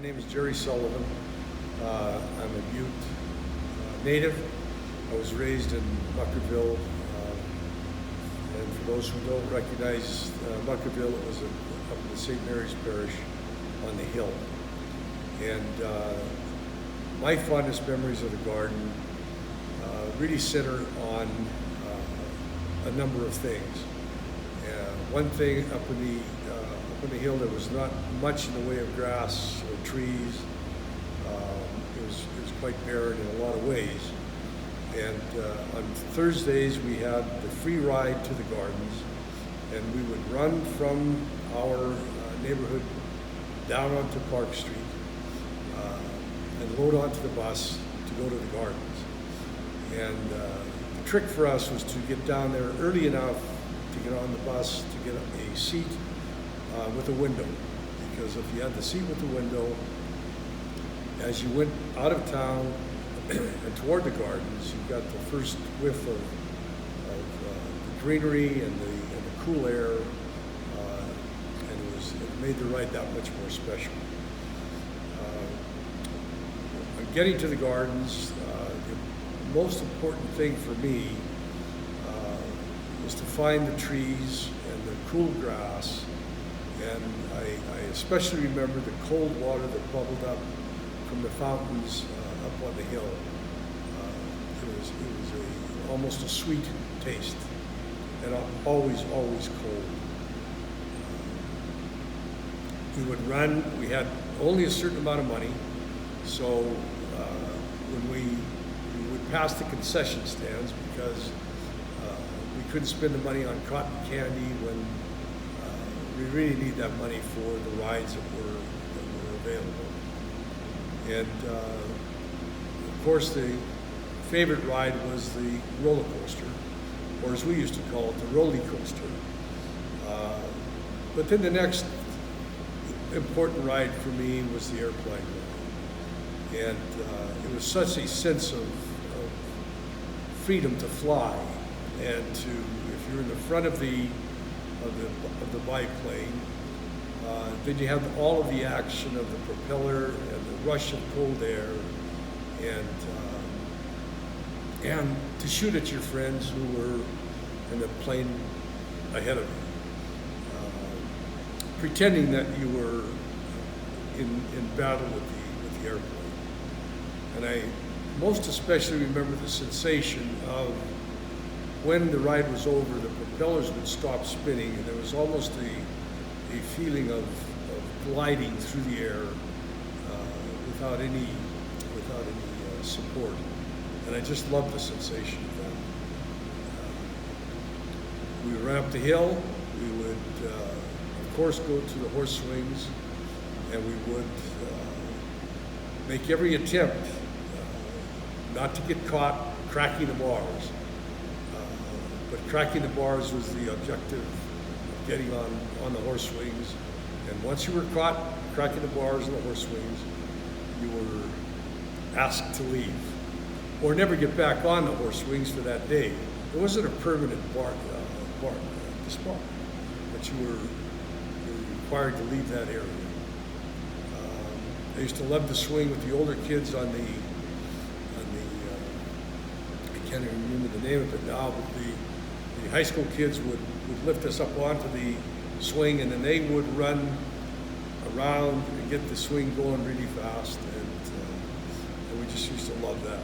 My name is Jerry Sullivan. I'm a Butte native. I was raised in Muckerville, and for those who don't recognize Muckerville, it was up in the St. Mary's Parish on the hill. And my fondest memories of the garden really center on a number of things. One thing, up in the hill, there was not much in the way of grass or trees. It was quite barren in a lot of ways. And on Thursdays we had the free ride to the gardens, and we would run from our neighborhood down onto Park Street and load onto the bus to go to the gardens. And the trick for us was to get down there early enough to get on the bus, to get a seat with a window. Because if you had the seat with the window, as you went out of town and toward the gardens, you got the first whiff of the greenery and the cool air, and it made the ride that much more special. Getting to the gardens, the most important thing for me was to find the trees and the cool grass, and I especially remember the cold water that bubbled up from the fountains up on the hill. It was almost a sweet taste, and always cold. We would run. We had only a certain amount of money, so when we would pass the concession stands, because we couldn't spend the money on cotton candy when we really need that money for the rides that were available. And of course, the favorite ride was the roller coaster, or as we used to call it, the roly coaster. But then the next important ride for me was the airplane ride. And it was such a sense of freedom to fly, and to, if you're in the front of the biplane, then you have all of the action of the propeller and the rush of cold air, and to shoot at your friends who were in the plane ahead of you, pretending that you were in battle with the airplane. And I most especially remember the sensation of when the ride was over, the propellers would stop spinning, and there was almost a feeling of gliding through the air without any support. And I just loved the sensation of that. We would run up the hill. We would, of course, go to the horse swings, and we would make every attempt not to get caught cracking the bars. But cracking the bars was the objective of getting on the horse swings. And once you were caught cracking the bars on the horse swings, you were asked to leave, or never get back on the horse swings for that day. It wasn't a permanent disbar, but you were required to leave that area. I used to love to swing with the older kids on the I can't even remember the name of it now, but the high school kids would lift us up onto the swing, and then they would run around and get the swing going really fast, and we just used to love that.